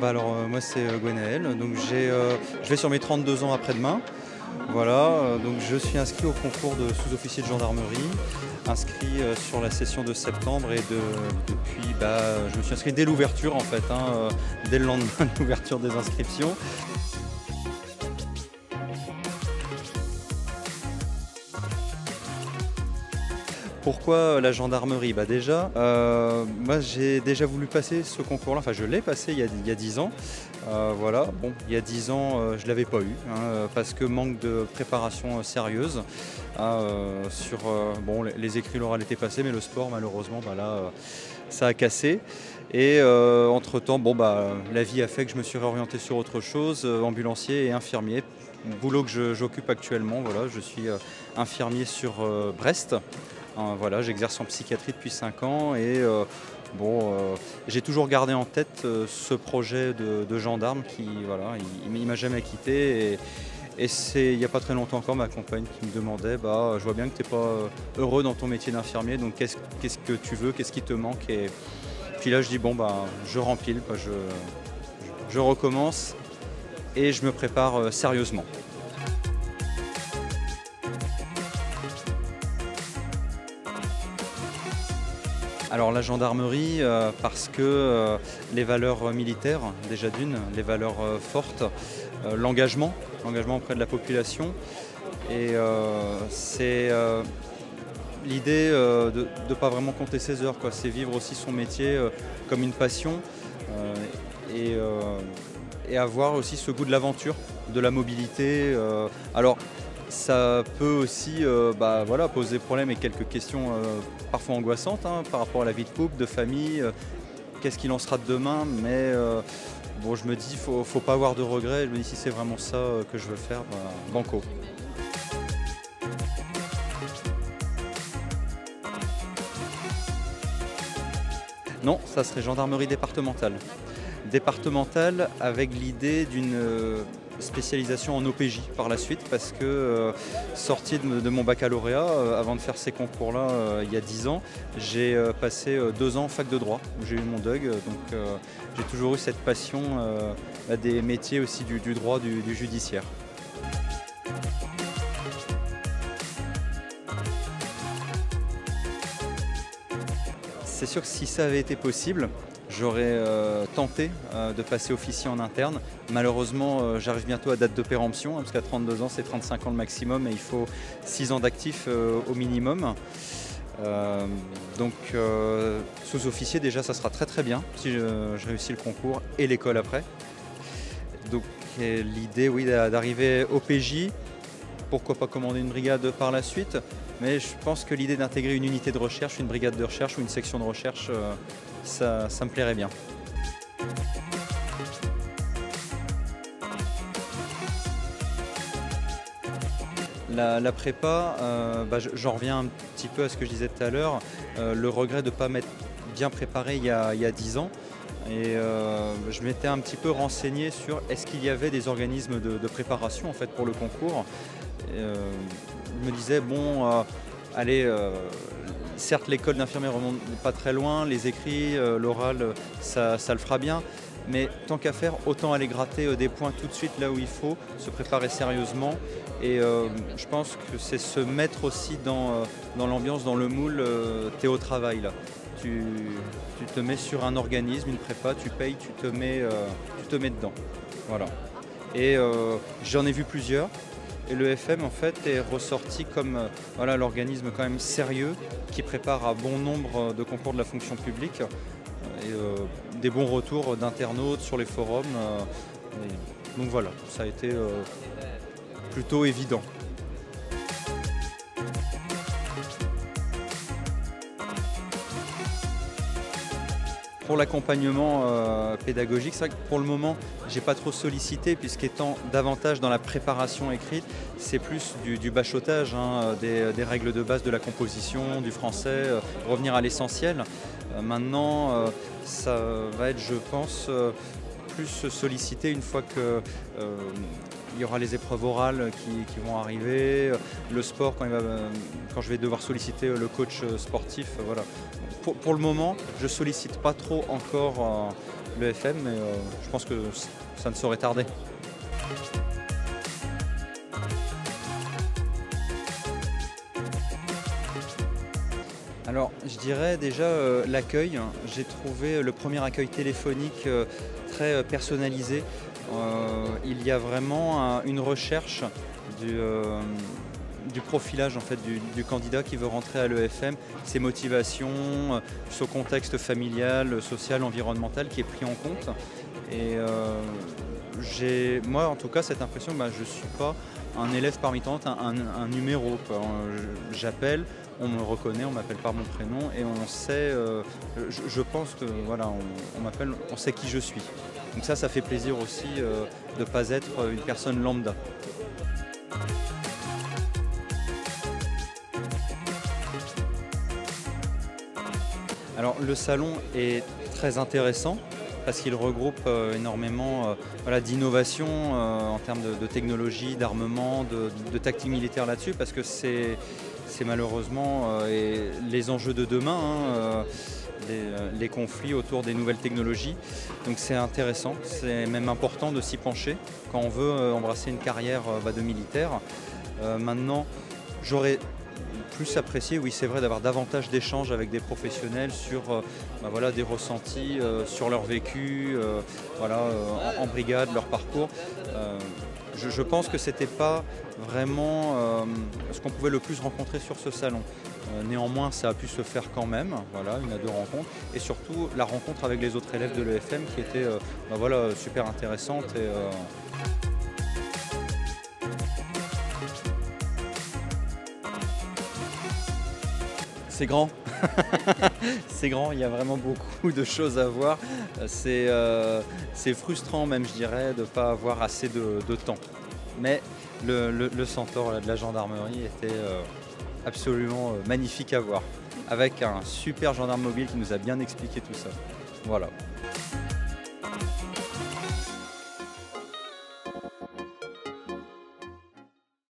Moi c'est Gwenaël, donc je vais sur mes 32 ans après-demain. Voilà, donc je suis inscrit au concours de sous-officier de gendarmerie, inscrit sur la session de septembre et depuis je me suis inscrit dès l'ouverture en fait, dès le lendemain de l'ouverture des inscriptions. Pourquoi la gendarmerie? Déjà, moi j'ai déjà voulu passer ce concours-là, enfin je l'ai passé il y a 10 ans. Voilà, bon, il y a 10 ans, je ne l'avais pas eu, parce que manque de préparation sérieuse. Bon, les écrits, l'oral étaient passés, mais le sport, malheureusement, ça a cassé. Et entre-temps, la vie a fait que je me suis réorienté sur autre chose, ambulancier et infirmier. Boulot que j'occupe actuellement, voilà, je suis infirmier sur Brest. Voilà, j'exerce en psychiatrie depuis 5 ans et j'ai toujours gardé en tête ce projet de gendarme qui, voilà, il m'a jamais quitté. Et c'est il n'y a pas très longtemps encore ma compagne qui me demandait, je vois bien que tu n'es pas heureux dans ton métier d'infirmier, donc qu'est-ce que tu veux, qu'est-ce qui te manque? Et puis là je dis je rempile, je recommence et je me prépare sérieusement. Alors la gendarmerie, parce que les valeurs militaires, déjà d'une, les valeurs fortes, l'engagement auprès de la population, et c'est l'idée de ne pas vraiment compter ses heures, quoi. C'est vivre aussi son métier comme une passion et avoir aussi ce goût de l'aventure, de la mobilité. Alors, ça peut aussi poser problème et quelques questions parfois angoissantes par rapport à la vie de couple, de famille. Qu'est-ce qu'il en sera de demain? Mais je me dis, faut pas avoir de regrets. Je me dis, si c'est vraiment ça que je veux faire, banco. Non, ça serait gendarmerie départementale. Départementale avec l'idée d'une spécialisation en OPJ par la suite, parce que sorti de mon baccalauréat, avant de faire ces concours-là il y a 10 ans, j'ai passé 2 ans en fac de droit où j'ai eu mon DUG, donc j'ai toujours eu cette passion des métiers aussi du droit, du judiciaire. C'est sûr que si ça avait été possible, j'aurais tenté de passer officier en interne. Malheureusement, j'arrive bientôt à date de péremption, parce qu'à 32 ans, c'est 35 ans le maximum et il faut 6 ans d'actif au minimum. Sous-officier, déjà, ça sera très très bien si je réussis le concours et l'école après. Donc l'idée, oui, d'arriver au PJ. Pourquoi pas commander une brigade par la suite, mais je pense que l'idée d'intégrer une unité de recherche, une brigade de recherche ou une section de recherche, ça me plairait bien. La prépa, j'en reviens un petit peu à ce que je disais tout à l'heure, le regret de ne pas m'être bien préparé il y a 10 ans. Et je m'étais un petit peu renseigné sur est-ce qu'il y avait des organismes de préparation en fait, pour le concours. Je me disais, certes l'école d'infirmière remonte pas très loin, les écrits, l'oral, ça le fera bien, mais tant qu'à faire, autant aller gratter des points tout de suite là où il faut, se préparer sérieusement. Et je pense que c'est se mettre aussi dans l'ambiance, dans le moule, t'es au travail là. Tu te mets sur un organisme, une prépa, tu payes, tu te mets dedans. Voilà. Et j'en ai vu plusieurs. Et le FM en fait est ressorti comme l'organisme quand même sérieux qui prépare à bon nombre de concours de la fonction publique et des bons retours d'internautes sur les forums. Donc voilà, ça a été plutôt évident. Pour l'accompagnement pédagogique, c'est vrai que pour le moment, j'ai pas trop sollicité, puisqu'étant davantage dans la préparation écrite, c'est plus du bachotage, des règles de base de la composition, du français, revenir à l'essentiel. Maintenant, ça va être, je pense, plus sollicité une fois que il y aura les épreuves orales qui vont arriver, le sport quand je vais devoir solliciter le coach sportif. Voilà. Pour le moment, je ne sollicite pas trop encore l'EFM, mais je pense que ça ne saurait tarder. Alors, je dirais déjà l'accueil. J'ai trouvé le premier accueil téléphonique très personnalisé. Il y a vraiment une recherche du profilage en fait, du candidat qui veut rentrer à l'EFM, ses motivations, son contexte familial, social, environnemental qui est pris en compte. Et j'ai, moi en tout cas, cette impression que je ne suis pas un élève parmi tant d'autres, un numéro, quoi. J'appelle, on me reconnaît, on m'appelle par mon prénom et on sait, je pense que voilà, on m'appelle, on sait qui je suis. Donc ça fait plaisir aussi de ne pas être une personne lambda. Alors le salon est très intéressant parce qu'il regroupe énormément voilà, d'innovations en termes de technologie, d'armement, de tactique militaire là-dessus, parce que c'est malheureusement les enjeux de demain, les conflits autour des nouvelles technologies. Donc c'est intéressant, c'est même important de s'y pencher quand on veut embrasser une carrière de militaire. Maintenant, j'aurais plus apprécié, oui c'est vrai, d'avoir davantage d'échanges avec des professionnels sur voilà, des ressentis, sur leur vécu, voilà, en brigade, leur parcours. Je pense que c'était pas vraiment ce qu'on pouvait le plus rencontrer sur ce salon. Néanmoins, ça a pu se faire quand même, voilà, 1 à 2 rencontres, et surtout la rencontre avec les autres élèves de l'EFM qui était voilà, super intéressante. C'est grand, c'est grand, il y a vraiment beaucoup de choses à voir. C'est frustrant même, je dirais, de ne pas avoir assez de temps. Mais le Centaure de la gendarmerie était absolument magnifique à voir, avec un super gendarme mobile qui nous a bien expliqué tout ça. Voilà.